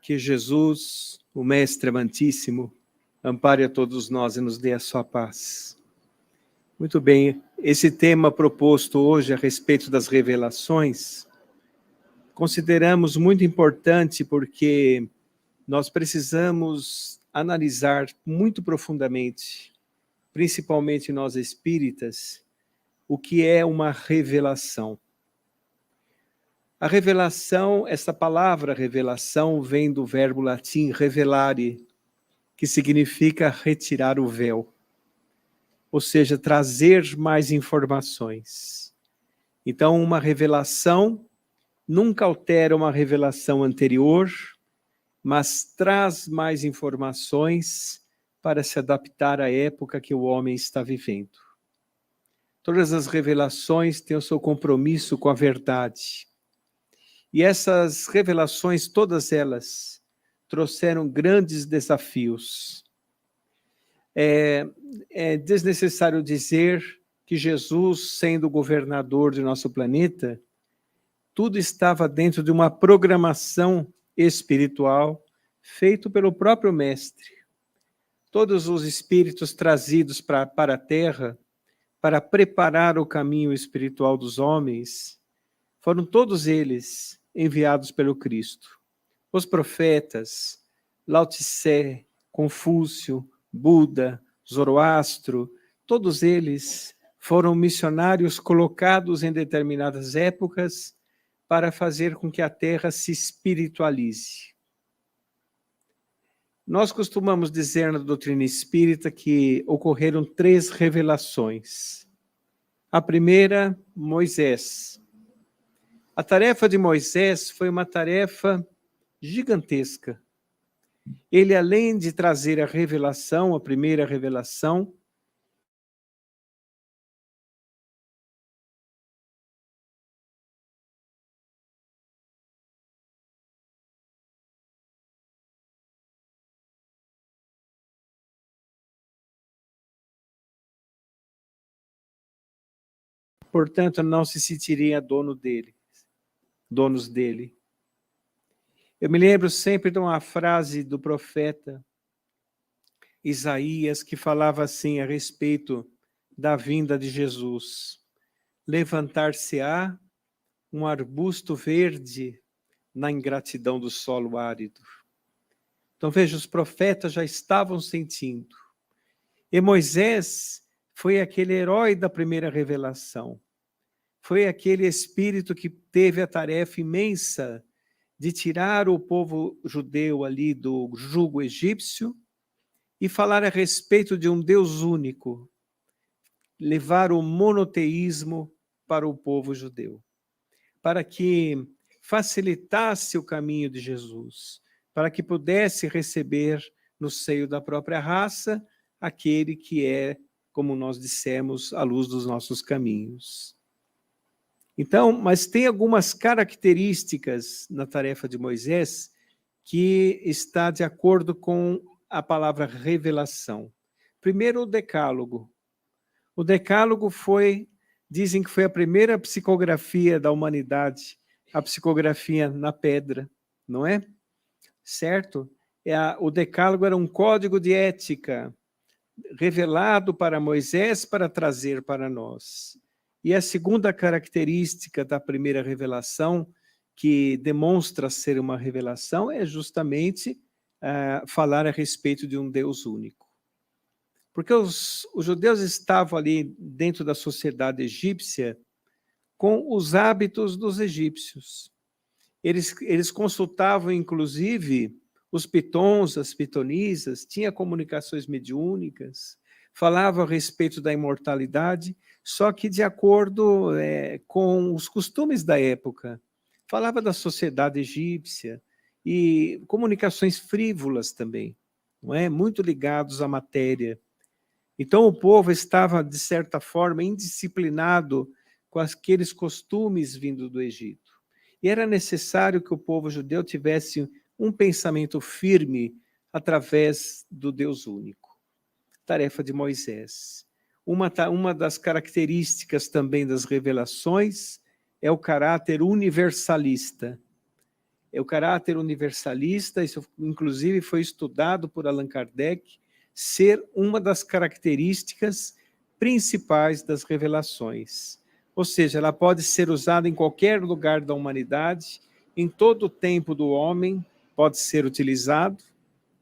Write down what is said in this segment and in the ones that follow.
Que Jesus, o Mestre amantíssimo, ampare a todos nós e nos dê a sua paz. Muito bem, esse tema proposto hoje a respeito das revelações, consideramos muito importante porque nós precisamos analisar muito profundamente, principalmente nós espíritas, o que é uma revelação. A revelação, essa palavra revelação vem do verbo latim revelare, que significa retirar o véu, ou seja, trazer mais informações. Então, uma revelação nunca altera uma revelação anterior, mas traz mais informações para se adaptar à época que o homem está vivendo. Todas as revelações têm o seu compromisso com a verdade. E essas revelações, todas elas, trouxeram grandes desafios. É desnecessário dizer que Jesus, sendo governador de nosso planeta, tudo estava dentro de uma programação espiritual feita pelo próprio Mestre. Todos os espíritos trazidos para a Terra para preparar o caminho espiritual dos homens, foram todos eles enviados pelo Cristo. Os profetas, Lao Tse, Confúcio, Buda, Zoroastro, todos eles foram missionários colocados em determinadas épocas para fazer com que a Terra se espiritualize. Nós costumamos dizer na doutrina espírita que ocorreram 3 revelações. A primeira, Moisés. A tarefa de Moisés foi uma tarefa gigantesca. Ele, além de trazer a revelação, a primeira revelação, portanto, não se sentiria donos dele. Eu me lembro sempre de uma frase do profeta Isaías, que falava assim a respeito da vinda de Jesus. Levantar-se-á um arbusto verde na ingratidão do solo árido. Então, veja, os profetas já estavam sentindo. E Moisés foi aquele herói da primeira revelação. Foi aquele espírito que teve a tarefa imensa de tirar o povo judeu ali do jugo egípcio e falar a respeito de um Deus único, levar o monoteísmo para o povo judeu, para que facilitasse o caminho de Jesus, para que pudesse receber no seio da própria raça aquele que é, como nós dissemos, a luz dos nossos caminhos. Então, mas tem algumas características na tarefa de Moisés que está de acordo com a palavra revelação. Primeiro, o decálogo. O decálogo dizem que foi a primeira psicografia da humanidade, a psicografia na pedra, não é? Certo? O decálogo era um código de ética revelado para Moisés para trazer para nós. E a segunda característica da primeira revelação, que demonstra ser uma revelação, é justamente falar a respeito de um Deus único. Porque os judeus estavam ali dentro da sociedade egípcia com os hábitos dos egípcios. Eles consultavam, inclusive, os pitons, as pitonisas, tinha comunicações mediúnicas, falava a respeito da imortalidade, só que de acordo com os costumes da época. Falava da sociedade egípcia e comunicações frívolas também, não é? Muito ligados à matéria. Então o povo estava, de certa forma, indisciplinado com aqueles costumes vindo do Egito. E era necessário que o povo judeu tivesse um pensamento firme através do Deus único. Tarefa de Moisés. Uma das características também das revelações é o caráter universalista. o caráter universalista, isso inclusive foi estudado por Allan Kardec, ser uma das características principais das revelações. Ou seja, ela pode ser usada em qualquer lugar da humanidade, em todo o tempo do homem, pode ser utilizado,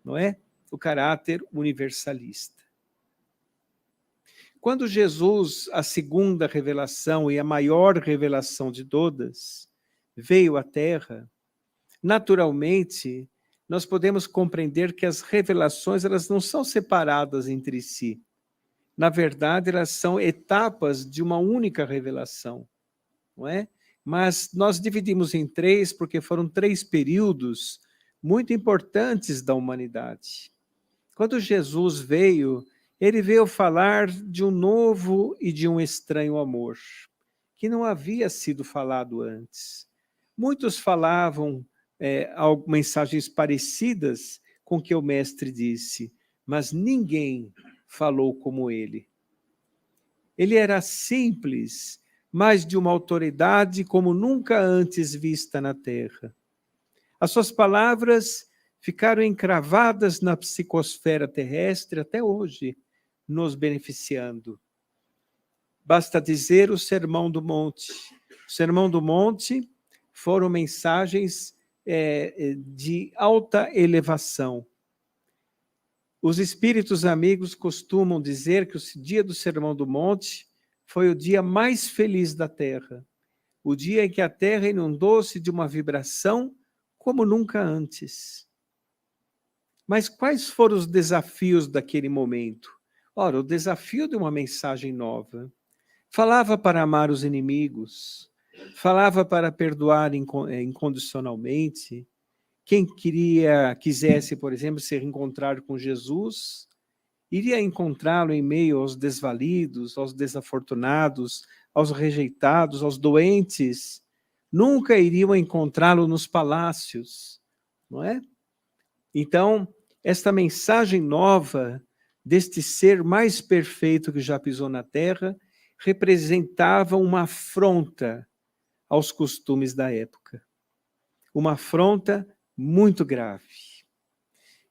não é? O caráter universalista. Quando Jesus, a segunda revelação e a maior revelação de todas, veio à Terra, naturalmente, nós podemos compreender que as revelações elas não são separadas entre si. Na verdade, elas são etapas de uma única revelação, não é? Mas nós dividimos em três porque foram três períodos muito importantes da humanidade. Quando Jesus veio, ele veio falar de um novo e de um estranho amor, que não havia sido falado antes. Muitos falavam mensagens parecidas com o que o mestre disse, mas ninguém falou como ele. Ele era simples, mas de uma autoridade como nunca antes vista na terra. As suas palavras ficaram encravadas na psicosfera terrestre até hoje, nos beneficiando. Basta dizer o Sermão do Monte. O Sermão do Monte foram mensagens de alta elevação. Os espíritos amigos costumam dizer que o dia do Sermão do Monte foi o dia mais feliz da Terra, o dia em que a Terra inundou-se de uma vibração como nunca antes. Mas quais foram os desafios daquele momento? Ora, o desafio de uma mensagem nova. Falava para amar os inimigos, falava para perdoar incondicionalmente. Quem quisesse, por exemplo, se reencontrar com Jesus, iria encontrá-lo em meio aos desvalidos, aos desafortunados, aos rejeitados, aos doentes. Nunca iriam encontrá-lo nos palácios, não é? Então, esta mensagem nova deste ser mais perfeito que já pisou na Terra representava uma afronta aos costumes da época. Uma afronta muito grave.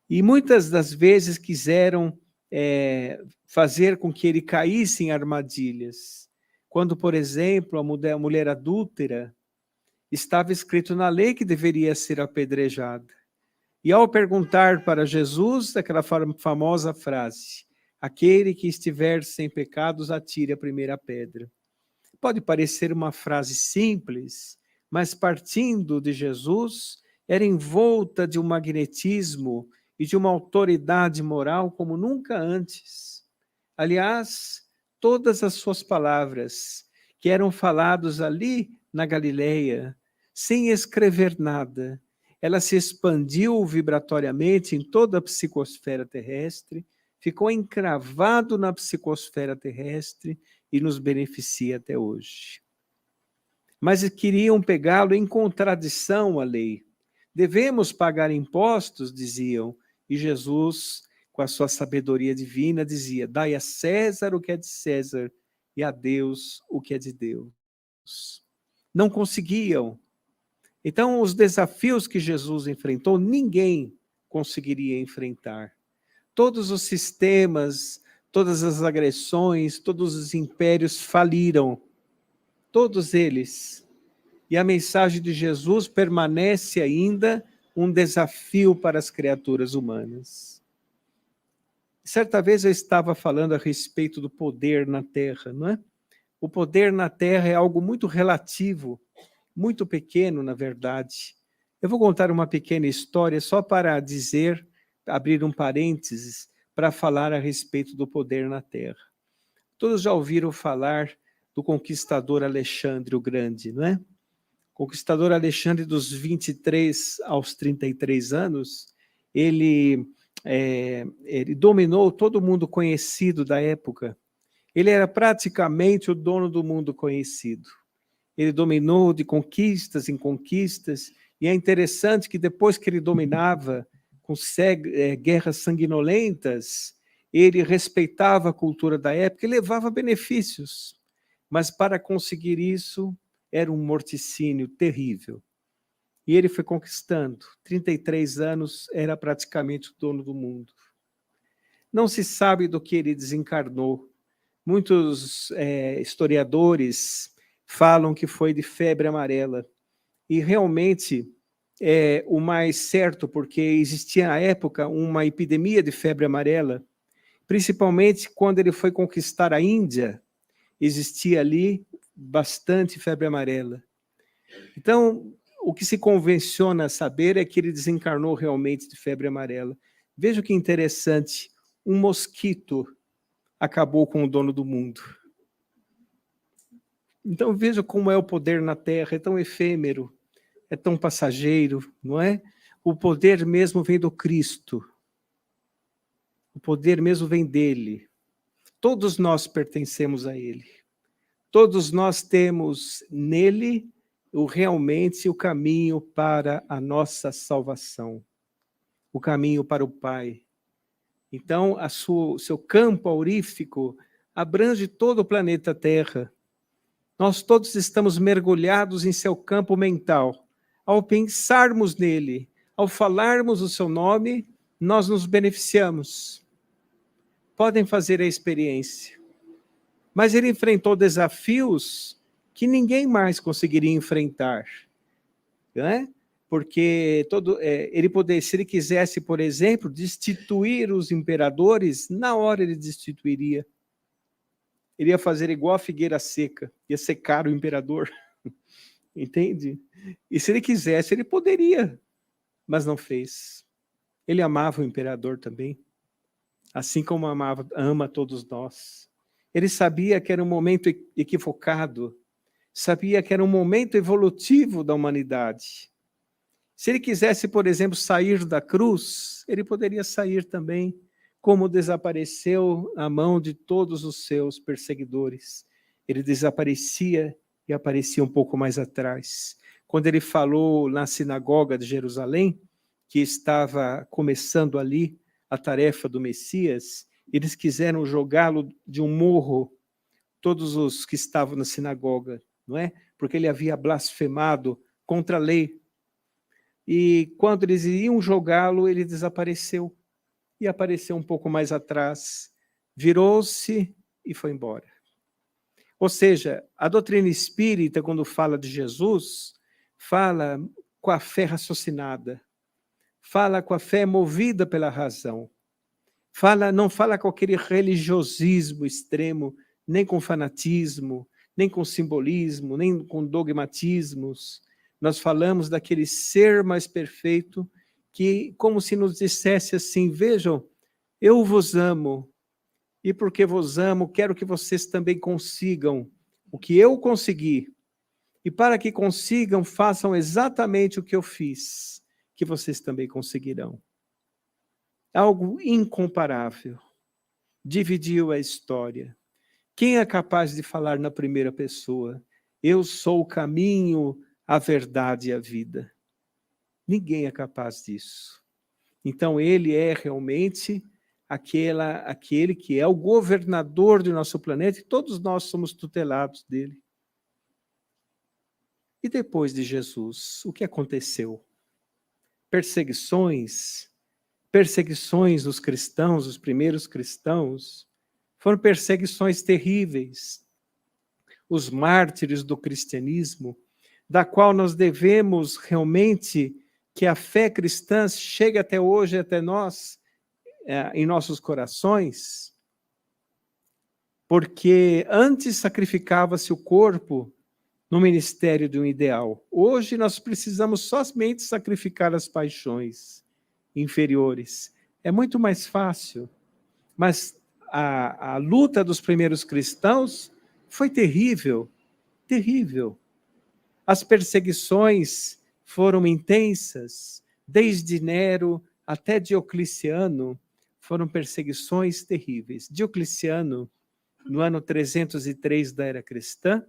E muitas das vezes quiseram fazer com que ele caísse em armadilhas. Quando, por exemplo, a mulher adúltera estava escrito na lei que deveria ser apedrejada. E ao perguntar para Jesus, aquela famosa frase, aquele que estiver sem pecados, atire a primeira pedra. Pode parecer uma frase simples, mas partindo de Jesus, era envolta de um magnetismo e de uma autoridade moral como nunca antes. Aliás, todas as suas palavras, que eram faladas ali na Galileia, sem escrever nada, ela se expandiu vibratoriamente em toda a psicosfera terrestre, ficou encravado na psicosfera terrestre e nos beneficia até hoje. Mas queriam pegá-lo em contradição à lei. Devemos pagar impostos, diziam, e Jesus, com a sua sabedoria divina, dizia, dai a César o que é de César e a Deus o que é de Deus. Não conseguiam. Então, os desafios que Jesus enfrentou, ninguém conseguiria enfrentar. Todos os sistemas, todas as agressões, todos os impérios faliram. Todos eles. E a mensagem de Jesus permanece ainda um desafio para as criaturas humanas. Certa vez eu estava falando a respeito do poder na Terra, não é? O poder na Terra é algo muito relativo, muito pequeno, na verdade. Eu vou contar uma pequena história só para dizer, abrir um parênteses, para falar a respeito do poder na Terra. Todos já ouviram falar do conquistador Alexandre o Grande, não é? Conquistador Alexandre, dos 23 aos 33 anos, ele dominou todo o mundo conhecido da época. Ele era praticamente o dono do mundo conhecido. Ele dominou de conquistas em conquistas, e é interessante que depois que ele dominava com guerras sanguinolentas, ele respeitava a cultura da época e levava benefícios. Mas para conseguir isso, era um morticínio terrível. E ele foi conquistando. 33 anos, era praticamente o dono do mundo. Não se sabe do que ele desencarnou. Muitos historiadores falam que foi de febre amarela. E realmente é o mais certo, porque existia à época uma epidemia de febre amarela, principalmente quando ele foi conquistar a Índia, existia ali bastante febre amarela. Então, o que se convenciona saber é que ele desencarnou realmente de febre amarela. Veja que interessante, um mosquito acabou com o dono do mundo. Então veja como é o poder na Terra, é tão efêmero, é tão passageiro, não é? O poder mesmo vem do Cristo. O poder mesmo vem dele. Todos nós pertencemos a ele. Todos nós temos nele realmente o caminho para a nossa salvação. O caminho para o Pai. Então, o seu campo aurífico abrange todo o planeta Terra. Nós todos estamos mergulhados em seu campo mental. Ao pensarmos nele, ao falarmos o seu nome, nós nos beneficiamos. Podem fazer a experiência. Mas ele enfrentou desafios que ninguém mais conseguiria enfrentar. Né? Porque ele poderia, se ele quisesse, por exemplo, destituir os imperadores, na hora ele destituiria. Ele ia fazer igual a figueira seca, ia secar o imperador. Entende? E se ele quisesse, ele poderia, mas não fez. Ele amava o imperador também, assim como ama todos nós. Ele sabia que era um momento equivocado, sabia que era um momento evolutivo da humanidade. Se ele quisesse, por exemplo, sair da cruz, ele poderia sair também, como desapareceu a mão de todos os seus perseguidores. Ele desaparecia e aparecia um pouco mais atrás. Quando ele falou na sinagoga de Jerusalém, que estava começando ali a tarefa do Messias, eles quiseram jogá-lo de um morro, todos os que estavam na sinagoga, não é? Porque ele havia blasfemado contra a lei. E quando eles iam jogá-lo, ele desapareceu. E apareceu um pouco mais atrás, virou-se e foi embora. Ou seja, a doutrina espírita, quando fala de Jesus, fala com a fé raciocinada, fala com a fé movida pela razão, não fala com aquele religiosismo extremo, nem com fanatismo, nem com simbolismo, nem com dogmatismos. Nós falamos daquele ser mais perfeito que, como se nos dissesse assim, vejam, eu vos amo, e porque vos amo, quero que vocês também consigam o que eu consegui. E para que consigam, façam exatamente o que eu fiz, que vocês também conseguirão. Algo incomparável. Dividiu a história. Quem é capaz de falar na primeira pessoa? Eu sou o caminho, a verdade e a vida. Ninguém é capaz disso. Então, ele é realmente aquele que é o governador do nosso planeta, e todos nós somos tutelados dele. E depois de Jesus, o que aconteceu? Perseguições dos cristãos, os primeiros cristãos, foram perseguições terríveis. Os mártires do cristianismo, da qual nós devemos realmente que a fé cristã chegue até hoje, até nós, em nossos corações, porque antes sacrificava-se o corpo no ministério de um ideal. Hoje nós precisamos somente sacrificar as paixões inferiores. É muito mais fácil, mas a luta dos primeiros cristãos foi terrível, terrível. As perseguições foram intensas, desde Nero até Diocleciano, foram perseguições terríveis. Diocleciano, no ano 303 da era cristã,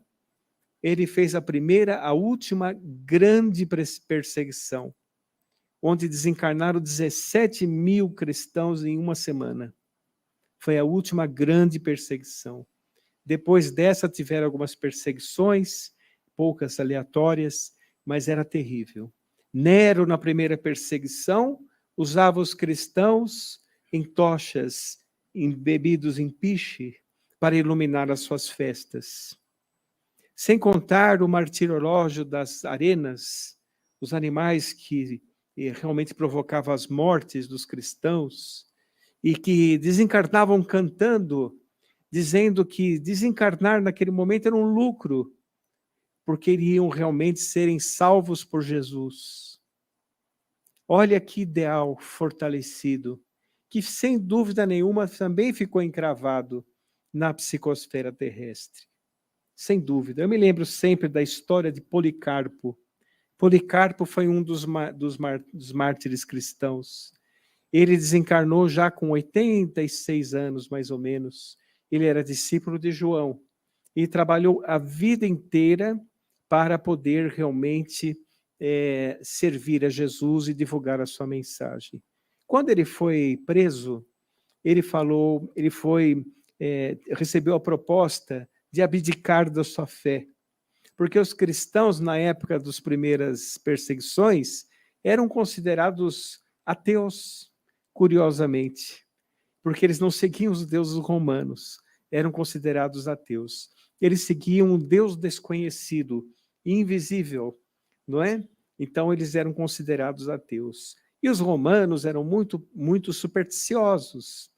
ele fez a última grande perseguição, onde desencarnaram 17 mil cristãos em uma semana. Foi a última grande perseguição. Depois dessa tiveram algumas perseguições, poucas aleatórias, mas era terrível. Nero, na primeira perseguição, usava os cristãos em tochas, embebidos em piche, para iluminar as suas festas. Sem contar o martirológio das arenas, os animais que realmente provocavam as mortes dos cristãos e que desencarnavam cantando, dizendo que desencarnar naquele momento era um lucro, porque iriam realmente serem salvos por Jesus. Olha que ideal fortalecido, que sem dúvida nenhuma também ficou encravado na psicosfera terrestre. Sem dúvida. Eu me lembro sempre da história de Policarpo. Policarpo foi um dos mártires cristãos. Ele desencarnou já com 86 anos, mais ou menos. Ele era discípulo de João e trabalhou a vida inteira para poder realmente servir a Jesus e divulgar a sua mensagem. Quando ele foi preso, ele recebeu a proposta de abdicar da sua fé, porque os cristãos, na época das primeiras perseguições, eram considerados ateus, curiosamente, porque eles não seguiam os deuses romanos, eram considerados ateus. Eles seguiam um Deus desconhecido, invisível, não é? Então, eles eram considerados ateus. E os romanos eram muito supersticiosos.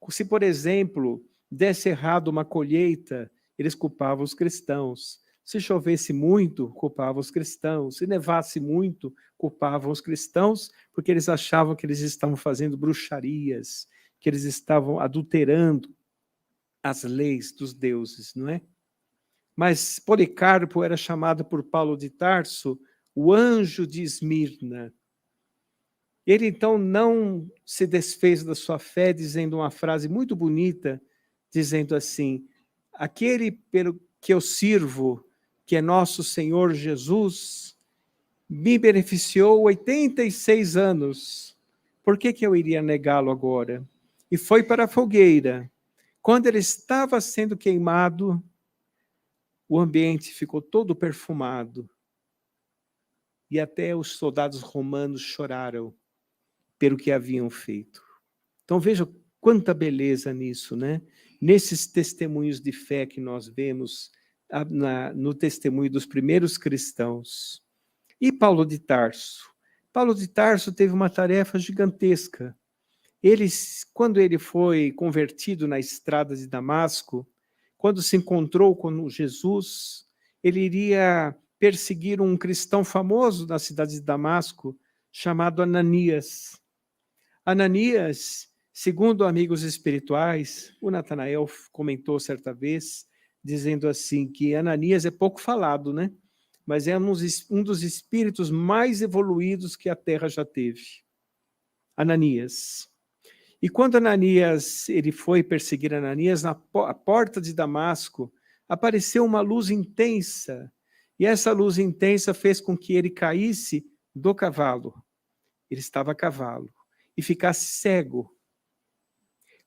Se, por exemplo, desse errado uma colheita, eles culpavam os cristãos. Se chovesse muito, culpavam os cristãos. Se nevasse muito, culpavam os cristãos, porque eles achavam que eles estavam fazendo bruxarias, que eles estavam adulterando as leis dos deuses, não é? Mas Policarpo era chamado por Paulo de Tarso o anjo de Esmirna. Ele então não se desfez da sua fé, dizendo uma frase muito bonita, dizendo assim: aquele pelo que eu sirvo, que é nosso Senhor Jesus, me beneficiou 86 anos. Por que eu iria negá-lo agora? E foi para a fogueira. Quando ele estava sendo queimado, o ambiente ficou todo perfumado. E até os soldados romanos choraram pelo que haviam feito. Então veja quanta beleza nisso, né? Nesses testemunhos de fé que nós vemos no testemunho dos primeiros cristãos. E Paulo de Tarso? Paulo de Tarso teve uma tarefa gigantesca. Quando ele foi convertido na estrada de Damasco, quando se encontrou com Jesus, ele iria perseguir um cristão famoso na cidade de Damasco, chamado Ananias. Ananias, segundo amigos espirituais, o Natanael comentou certa vez, dizendo assim, que Ananias é pouco falado, né? Mas é um dos espíritos mais evoluídos que a Terra já teve. Ananias. E quando ele foi perseguir Ananias, na porta de Damasco, apareceu uma luz intensa, e essa luz intensa fez com que ele caísse do cavalo. Ele estava a cavalo. E ficasse cego.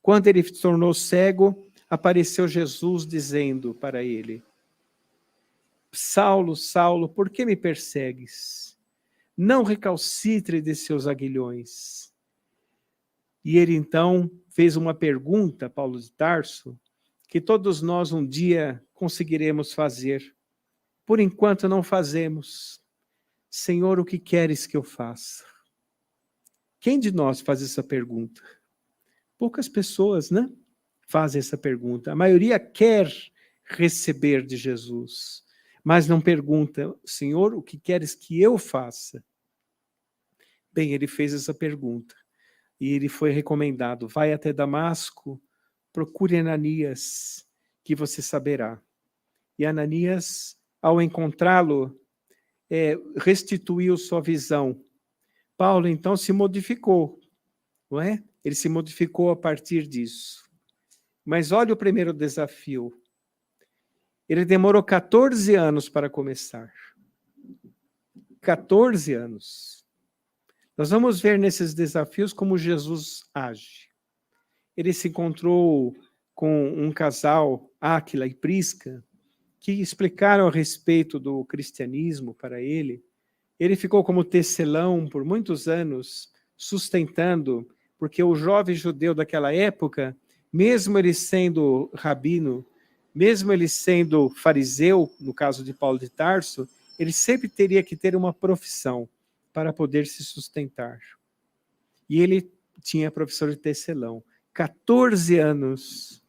Quando ele se tornou cego, apareceu Jesus dizendo para ele: Saulo, Saulo, por que me persegues? Não recalcitre de seus aguilhões. E ele então fez uma pergunta, Paulo de Tarso, que todos nós um dia conseguiremos fazer. Por enquanto não fazemos. Senhor, o que queres que eu faça? Quem de nós faz essa pergunta? Poucas pessoas, né? Fazem essa pergunta. A maioria quer receber de Jesus, mas não pergunta, Senhor, o que queres que eu faça? Bem, ele fez essa pergunta. E ele foi recomendado, vai até Damasco, procure Ananias, que você saberá. E Ananias, ao encontrá-lo, restituiu sua visão. Paulo, então, se modificou, não é? Ele se modificou a partir disso. Mas olha o primeiro desafio. Ele demorou 14 anos para começar. 14 anos. Nós vamos ver nesses desafios como Jesus age. Ele se encontrou com um casal, Áquila e Prisca, que explicaram a respeito do cristianismo para ele, Ele ficou como tecelão por muitos anos, sustentando, porque o jovem judeu daquela época, mesmo ele sendo rabino, mesmo ele sendo fariseu, no caso de Paulo de Tarso, ele sempre teria que ter uma profissão para poder se sustentar. E ele tinha a profissão de tecelão. 14 anos.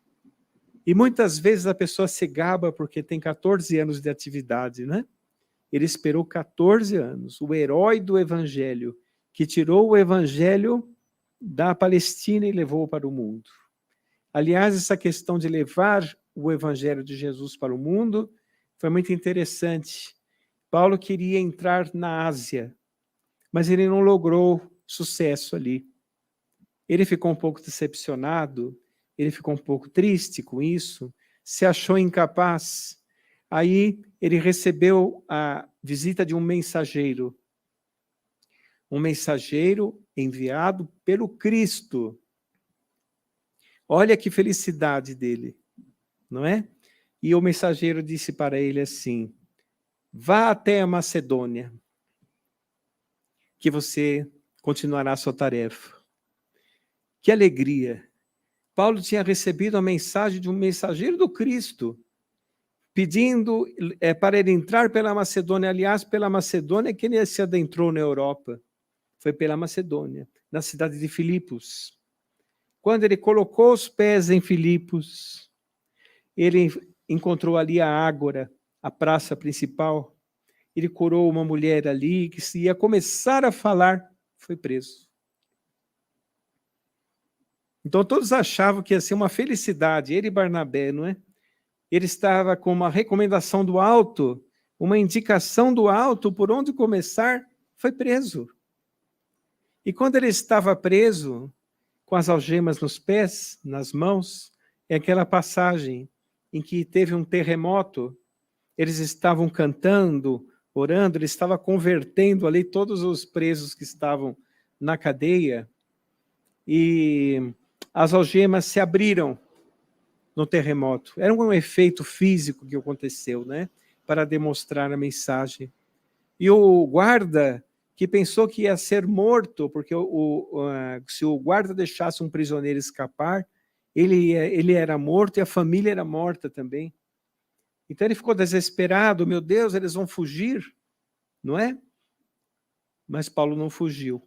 E muitas vezes a pessoa se gaba porque tem 14 anos de atividade, né? Ele esperou 14 anos, o herói do evangelho, que tirou o evangelho da Palestina e levou para o mundo. Aliás, essa questão de levar o evangelho de Jesus para o mundo foi muito interessante. Paulo queria entrar na Ásia, mas ele não logrou sucesso ali. Ele ficou um pouco decepcionado, ele ficou um pouco triste com isso, se achou incapaz. Aí ele recebeu a visita de um mensageiro enviado pelo Cristo. Olha que felicidade dele, não é? E o mensageiro disse para ele assim: vá até a Macedônia, que você continuará a sua tarefa. Que alegria! Paulo tinha recebido a mensagem de um mensageiro do Cristo, pedindo para ele entrar pela Macedônia. Aliás, pela Macedônia que ele se adentrou na Europa. Foi pela Macedônia, na cidade de Filipos. Quando ele colocou os pés em Filipos, ele encontrou ali a Ágora, a praça principal. Ele curou uma mulher ali que se ia começar a falar, foi preso. Então todos achavam que ia ser uma felicidade, ele e Barnabé, não é? Ele estava com uma recomendação do alto, uma indicação do alto por onde começar, foi preso. E quando ele estava preso, com as algemas nos pés, nas mãos, é aquela passagem em que teve um terremoto, eles estavam cantando, orando, ele estava convertendo ali todos os presos que estavam na cadeia, e as algemas se abriram no terremoto. Era um efeito físico que aconteceu, né? Para demonstrar a mensagem. E o guarda, que pensou que ia ser morto, porque se o guarda deixasse um prisioneiro escapar, ele era morto e a família era morta também. Então ele ficou desesperado, meu Deus, eles vão fugir, não é? Mas Paulo não fugiu.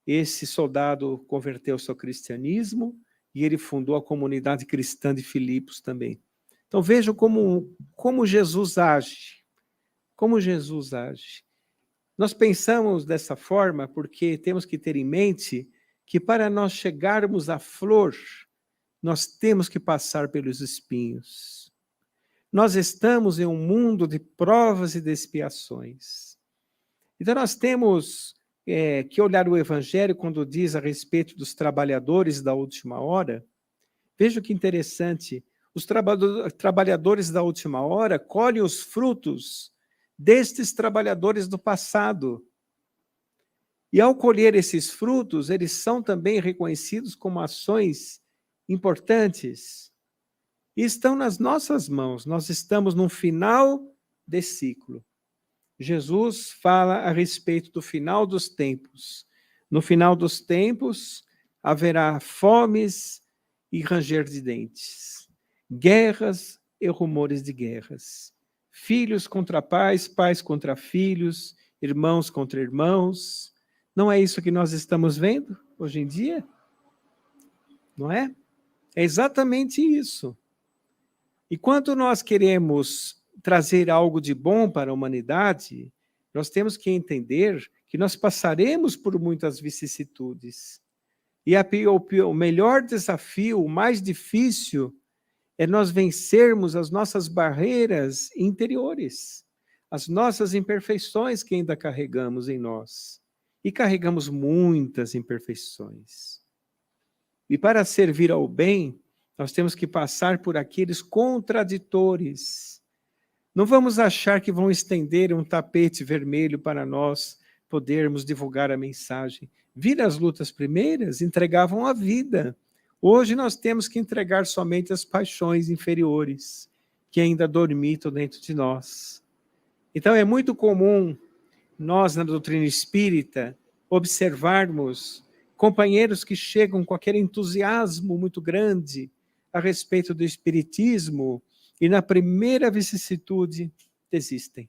Esse soldado converteu-se ao cristianismo e ele fundou a comunidade cristã de Filipos também. Então vejam como Jesus age. Como Jesus age. Nós pensamos dessa forma porque temos que ter em mente que para nós chegarmos à flor, nós temos que passar pelos espinhos. Nós estamos em um mundo de provas e de expiações. Então nós temos que olhar o Evangelho quando diz a respeito dos trabalhadores da última hora. Veja que interessante, os trabalhadores da última hora colhem os frutos destes trabalhadores do passado. E ao colher esses frutos, eles são também reconhecidos como ações importantes. E estão nas nossas mãos, nós estamos no final desse ciclo. Jesus fala a respeito do final dos tempos. No final dos tempos, haverá fomes e ranger de dentes, guerras e rumores de guerras, filhos contra pais, pais contra filhos, irmãos contra irmãos. Não é isso que nós estamos vendo hoje em dia? Não é? É exatamente isso. E quando nós queremos trazer algo de bom para a humanidade, nós temos que entender que nós passaremos por muitas vicissitudes. E o melhor desafio, o mais difícil, é nós vencermos as nossas barreiras interiores, as nossas imperfeições que ainda carregamos em nós. E carregamos muitas imperfeições. E para servir ao bem, nós temos que passar por aqueles contraditores. Não vamos achar que vão estender um tapete vermelho para nós podermos divulgar a mensagem. Viram as lutas primeiras? Entregavam a vida. Hoje nós temos que entregar somente as paixões inferiores, que ainda dormitam dentro de nós. Então é muito comum nós na doutrina espírita, observarmos companheiros que chegam com aquele entusiasmo muito grande a respeito do espiritismo e na primeira vicissitude desistem.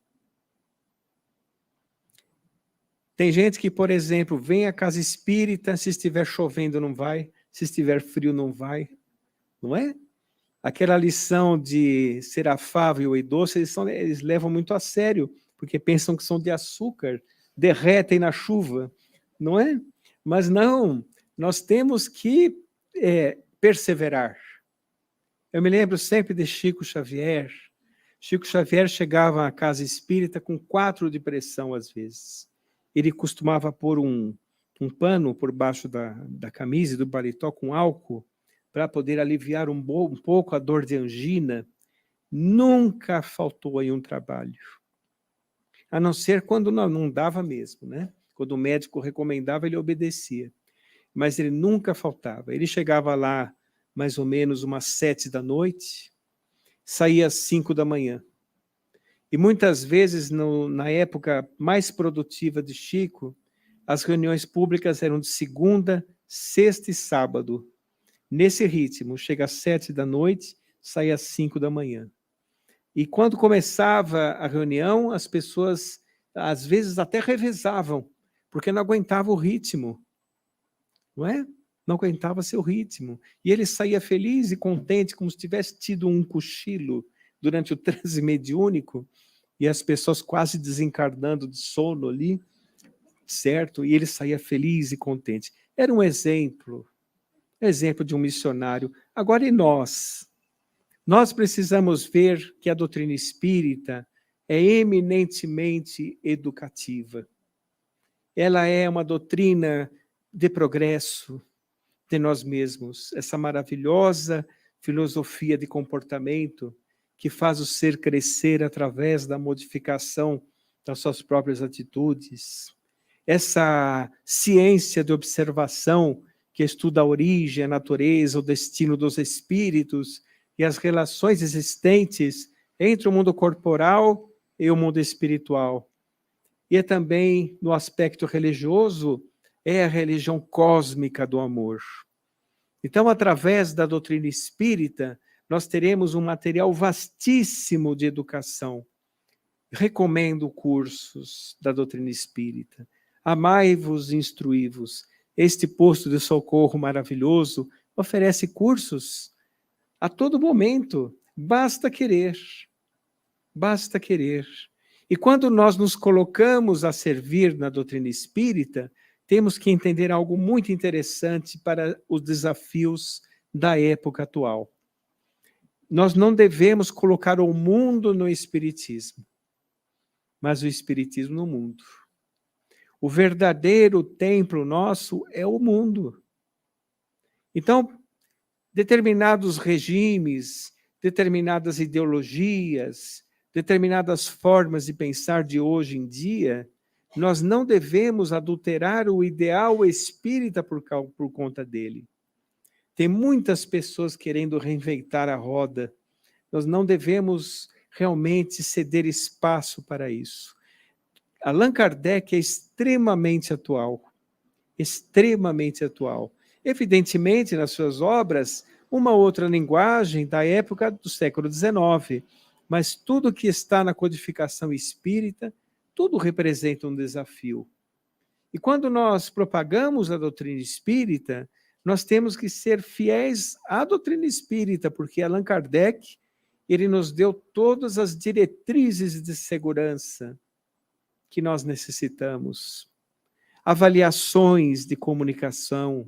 Tem gente que, por exemplo, vem à casa espírita, se estiver chovendo não vai, se estiver frio não vai, não é? Aquela lição de ser afável e doce, eles levam muito a sério, porque pensam que são de açúcar, derretem na chuva, não é? Mas não, nós temos que perseverar. Eu me lembro sempre de Chico Xavier. Chico Xavier chegava à casa espírita com 4 de pressão, às vezes. Ele costumava pôr um pano por baixo da camisa e do paletó com álcool para poder aliviar um pouco a dor de angina. Nunca faltou aí um trabalho. A não ser quando não dava mesmo, né? Quando o médico recomendava, ele obedecia. Mas ele nunca faltava. Ele chegava lá mais ou menos umas 7 da noite, saía às 5 da manhã. E muitas vezes, na época mais produtiva de Chico, as reuniões públicas eram de segunda, sexta e sábado. Nesse ritmo, chega às 7 da noite, sai às 5 da manhã. E quando começava a reunião, as pessoas, às vezes, até revezavam, porque não aguentavam o ritmo, não é? Não aguentava seu ritmo. E ele saía feliz e contente, como se tivesse tido um cochilo durante o transe mediúnico, e as pessoas quase desencarnando de sono ali, certo? E ele saía feliz e contente. Era um exemplo de um missionário. Agora, e nós? Nós precisamos ver que a doutrina espírita é eminentemente educativa. Ela é uma doutrina de progresso de nós mesmos, essa maravilhosa filosofia de comportamento que faz o ser crescer através da modificação das suas próprias atitudes. Essa ciência de observação que estuda a origem, a natureza, o destino dos espíritos e as relações existentes entre o mundo corporal e o mundo espiritual. E é também, no aspecto religioso, é a religião cósmica do amor. Então, através da doutrina espírita, nós teremos um material vastíssimo de educação. Recomendo cursos da doutrina espírita. Amai-vos e instruí-vos. Este posto de socorro maravilhoso oferece cursos a todo momento. Basta querer. Basta querer. E quando nós nos colocamos a servir na doutrina espírita, temos que entender algo muito interessante para os desafios da época atual. Nós não devemos colocar o mundo no espiritismo, mas o espiritismo no mundo. O verdadeiro templo nosso é o mundo. Então, determinados regimes, determinadas ideologias, determinadas formas de pensar de hoje em dia, nós não devemos adulterar o ideal espírita por conta dele. Tem muitas pessoas querendo reinventar a roda. Nós não devemos realmente ceder espaço para isso. Allan Kardec é extremamente atual. Extremamente atual. Evidentemente, nas suas obras, uma outra linguagem da época do século XIX, mas tudo que está na codificação espírita, tudo representa um desafio. E quando nós propagamos a doutrina espírita, nós temos que ser fiéis à doutrina espírita, porque Allan Kardec, ele nos deu todas as diretrizes de segurança que nós necessitamos. Avaliações de comunicação,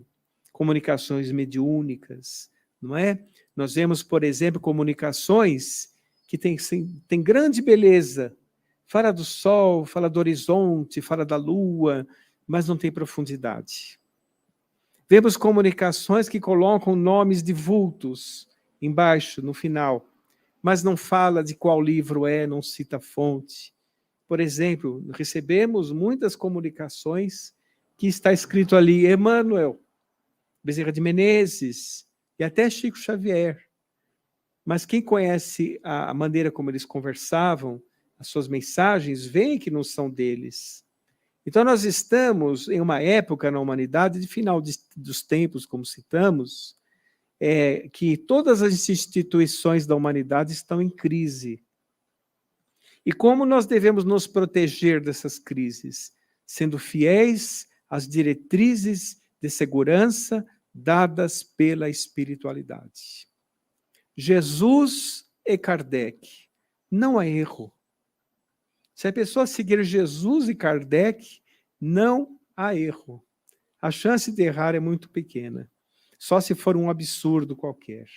comunicações mediúnicas, não é? Nós vemos, por exemplo, comunicações que têm grande beleza. Fala do sol, fala do horizonte, fala da lua, mas não tem profundidade. Vemos comunicações que colocam nomes de vultos embaixo, no final, mas não fala de qual livro é, não cita a fonte. Por exemplo, recebemos muitas comunicações que está escrito ali Emmanuel, Bezerra de Menezes e até Chico Xavier. Mas quem conhece a maneira como eles conversavam, as suas mensagens, vê que não são deles. Então, nós estamos em uma época na humanidade, de final dos tempos, como citamos, que todas as instituições da humanidade estão em crise. E como nós devemos nos proteger dessas crises? Sendo fiéis às diretrizes de segurança dadas pela espiritualidade. Jesus e Kardec, não há erro. Se a pessoa seguir Jesus e Kardec, não há erro. A chance de errar é muito pequena, só se for um absurdo qualquer.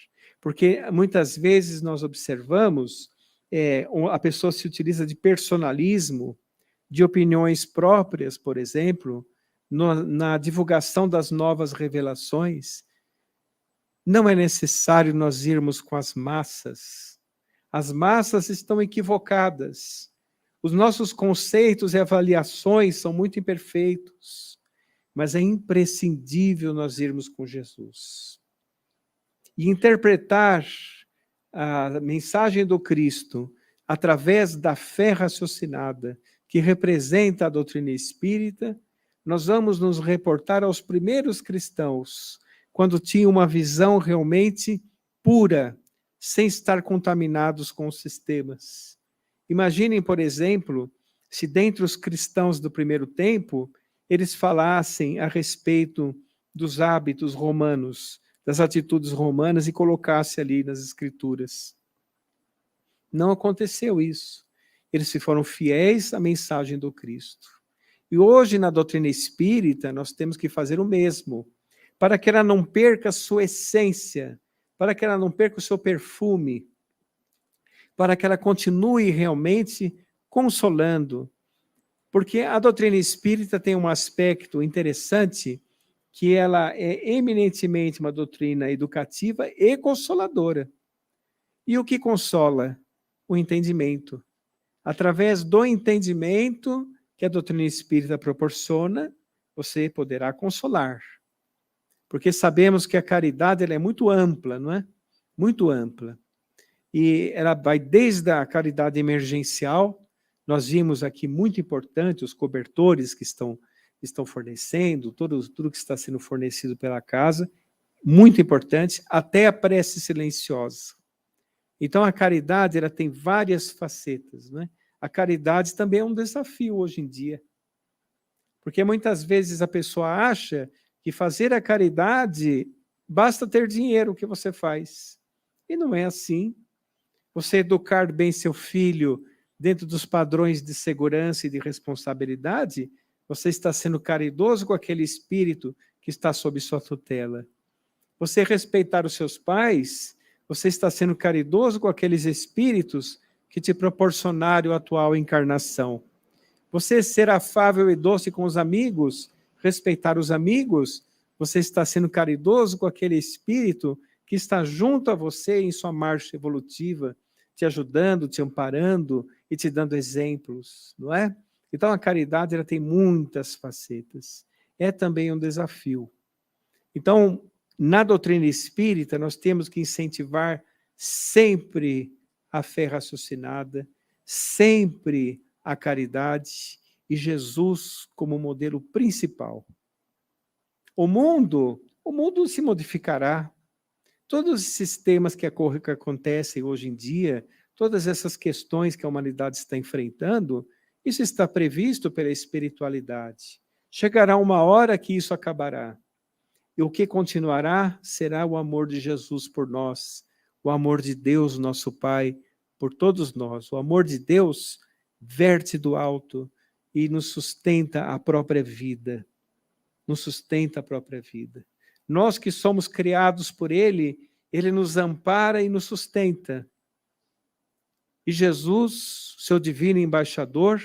Porque muitas vezes nós observamos, a pessoa se utiliza de personalismo, de opiniões próprias, por exemplo, na divulgação das novas revelações. Não é necessário nós irmos com as massas. As massas estão equivocadas. Os nossos conceitos e avaliações são muito imperfeitos, mas é imprescindível nós irmos com Jesus. E interpretar a mensagem do Cristo através da fé raciocinada, que representa a doutrina espírita, nós vamos nos reportar aos primeiros cristãos, quando tinham uma visão realmente pura, sem estar contaminados com os sistemas. Imaginem, por exemplo, se dentre os cristãos do primeiro tempo, eles falassem a respeito dos hábitos romanos, das atitudes romanas e colocassem ali nas escrituras. Não aconteceu isso. Eles se foram fiéis à mensagem do Cristo. E hoje, na doutrina espírita, nós temos que fazer o mesmo, para que ela não perca a sua essência, para que ela não perca o seu perfume, para que ela continue realmente consolando. Porque a doutrina espírita tem um aspecto interessante, que ela é eminentemente uma doutrina educativa e consoladora. E o que consola? O entendimento. Através do entendimento que a doutrina espírita proporciona, você poderá consolar. Porque sabemos que a caridade ela é muito ampla, não é? Muito ampla. E ela vai desde a caridade emergencial, nós vimos aqui muito importante os cobertores que estão fornecendo, tudo que está sendo fornecido pela casa, muito importante, até a prece silenciosa. Então, a caridade ela tem várias facetas, né? A caridade também é um desafio hoje em dia, porque muitas vezes a pessoa acha que fazer a caridade basta ter dinheiro, o que você faz. E não é assim. Você educar bem seu filho dentro dos padrões de segurança e de responsabilidade, você está sendo caridoso com aquele espírito que está sob sua tutela. Você respeitar os seus pais, você está sendo caridoso com aqueles espíritos que te proporcionaram a atual encarnação. Você ser afável e doce com os amigos, respeitar os amigos, você está sendo caridoso com aquele espírito que está junto a você em sua marcha evolutiva, te ajudando, te amparando e te dando exemplos, não é? Então a caridade ela tem muitas facetas. É também um desafio. Então, na doutrina espírita, nós temos que incentivar sempre a fé raciocinada, sempre a caridade e Jesus como modelo principal. O mundo se modificará. Todos os sistemas que acontecem hoje em dia, todas essas questões que a humanidade está enfrentando, isso está previsto pela espiritualidade. Chegará uma hora que isso acabará. E o que continuará será o amor de Jesus por nós, o amor de Deus, nosso Pai, por todos nós. O amor de Deus verte do alto e nos sustenta a própria vida. Nos sustenta a própria vida. Nós que somos criados por Ele, Ele nos ampara e nos sustenta. E Jesus, seu divino embaixador,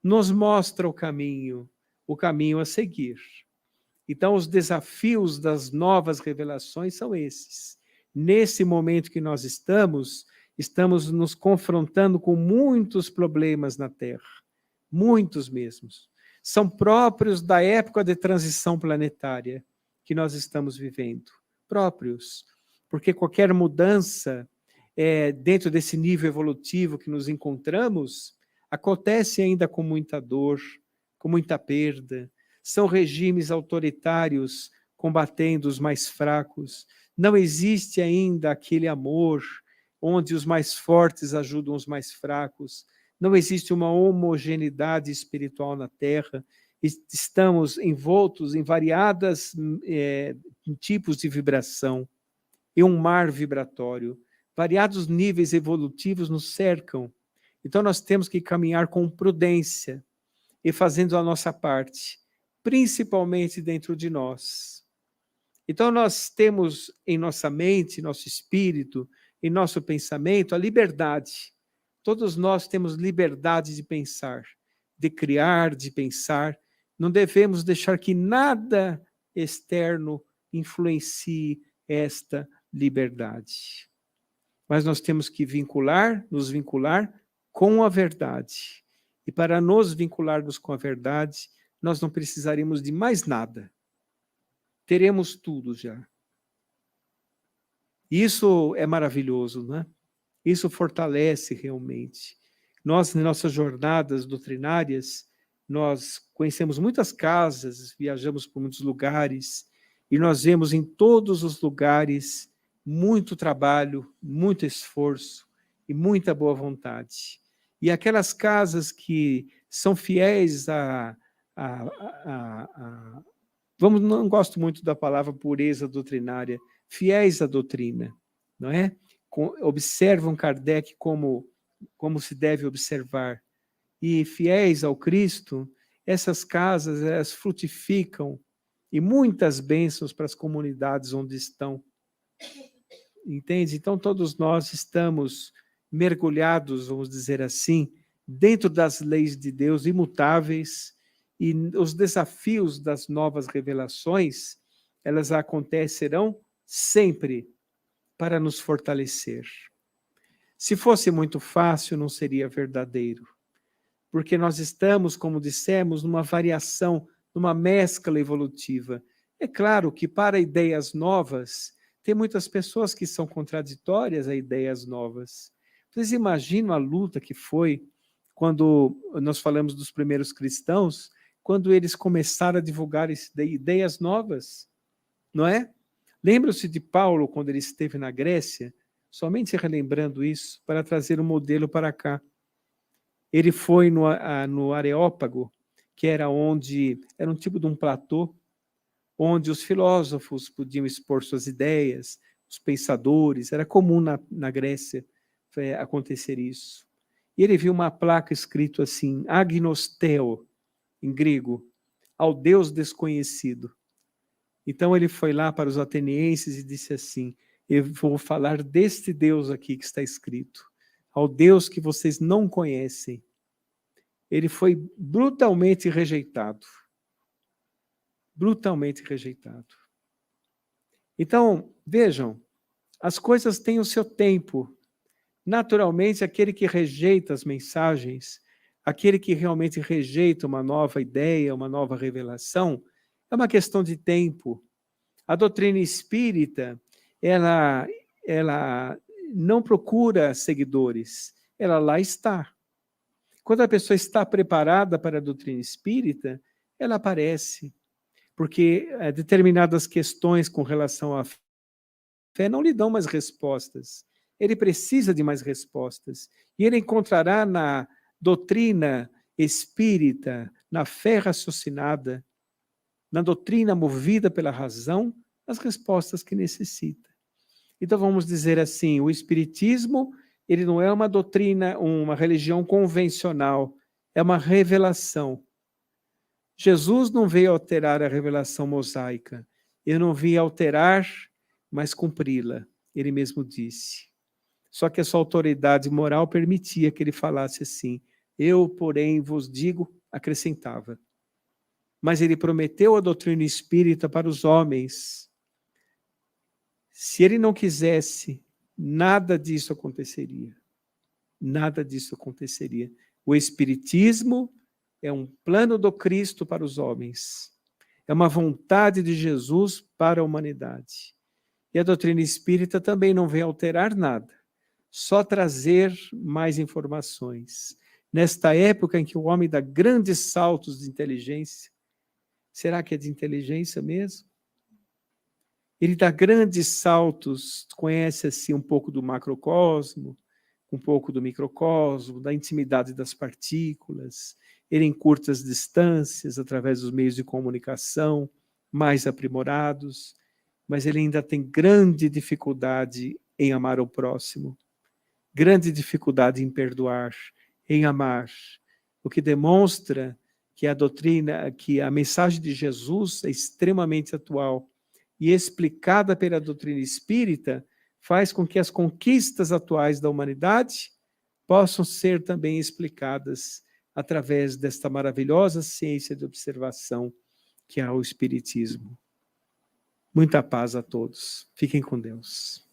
nos mostra o caminho a seguir. Então, os desafios das novas revelações são esses. Nesse momento que nós estamos nos confrontando com muitos problemas na Terra, muitos mesmos. São próprios da época de transição planetária que nós estamos vivendo, próprios, porque qualquer mudança dentro desse nível evolutivo que nos encontramos, acontece ainda com muita dor, com muita perda. São regimes autoritários combatendo os mais fracos. Não existe ainda aquele amor onde os mais fortes ajudam os mais fracos. Não existe uma homogeneidade espiritual na Terra. Estamos envoltos em variadas tipos de vibração, e um mar vibratório. Variados níveis evolutivos nos cercam. Então nós temos que caminhar com prudência e fazendo a nossa parte, principalmente dentro de nós. Então nós temos em nossa mente, nosso espírito, em nosso pensamento, a liberdade. Todos nós temos liberdade de pensar, de criar, de pensar. Não devemos deixar que nada externo influencie esta liberdade. Mas nós temos que nos vincular com a verdade. E para nos vincularmos com a verdade, nós não precisaremos de mais nada. Teremos tudo já. Isso é maravilhoso, né? Isso fortalece realmente. Nós, nas nossas jornadas doutrinárias, nós conhecemos muitas casas, viajamos por muitos lugares, e nós vemos em todos os lugares muito trabalho, muito esforço e muita boa vontade. E aquelas casas que são fiéis não gosto muito da palavra pureza doutrinária, fiéis à doutrina, não é? Observam Kardec como se deve observar. E fiéis ao Cristo, essas casas, elas frutificam e muitas bênçãos para as comunidades onde estão. Entende? Então, todos nós estamos mergulhados, vamos dizer assim, dentro das leis de Deus imutáveis, e os desafios das novas revelações, elas acontecerão sempre para nos fortalecer. Se fosse muito fácil, não seria verdadeiro, porque nós estamos, como dissemos, numa variação, numa mescla evolutiva. É claro que para ideias novas, tem muitas pessoas que são contraditórias a ideias novas. Vocês imaginam a luta que foi quando nós falamos dos primeiros cristãos, quando eles começaram a divulgar ideias novas, não é? Lembram-se de Paulo, quando ele esteve na Grécia, somente relembrando isso, para trazer um modelo para cá. Ele foi no Areópago, que era um tipo de um platô, onde os filósofos podiam expor suas ideias, os pensadores, era comum na Grécia acontecer isso. E ele viu uma placa escrito assim, agnosteo, em grego, ao Deus desconhecido. Então ele foi lá para os atenienses e disse assim, eu vou falar deste Deus aqui que está escrito, ao Deus que vocês não conhecem. Ele foi brutalmente rejeitado. Brutalmente rejeitado. Então, vejam, as coisas têm o seu tempo. Naturalmente, aquele que rejeita as mensagens, aquele que realmente rejeita uma nova ideia, uma nova revelação, é uma questão de tempo. A doutrina espírita, ela não procura seguidores, ela lá está. Quando a pessoa está preparada para a doutrina espírita, ela aparece. Porque determinadas questões com relação à fé não lhe dão mais respostas. Ele precisa de mais respostas. E ele encontrará na doutrina espírita, na fé raciocinada, na doutrina movida pela razão, as respostas que necessita. Então vamos dizer assim, o espiritismo, ele não é uma doutrina, uma religião convencional, é uma revelação. Jesus não veio alterar a revelação mosaica. Eu não vim alterar, mas cumpri-la. Ele mesmo disse. Só que a sua autoridade moral permitia que ele falasse assim. Eu, porém, vos digo, acrescentava. Mas ele prometeu a doutrina espírita para os homens. Se ele não quisesse, nada disso aconteceria. Nada disso aconteceria. O espiritismo é um plano do Cristo para os homens. É uma vontade de Jesus para a humanidade. E a doutrina espírita também não vem alterar nada, só trazer mais informações. nesta época em que o homem dá grandes saltos de inteligência, será que é de inteligência mesmo? Ele dá grandes saltos, conhece assim um pouco do macrocosmo, um pouco do microcosmo, da intimidade das partículas, ele encurta as distâncias através dos meios de comunicação mais aprimorados, mas ele ainda tem grande dificuldade em amar o próximo, grande dificuldade em perdoar, em amar, o que demonstra que a doutrina, que a mensagem de Jesus é extremamente atual e explicada pela doutrina espírita, faz com que as conquistas atuais da humanidade possam ser também explicadas através desta maravilhosa ciência de observação que é o Espiritismo. Muita paz a todos. Fiquem com Deus.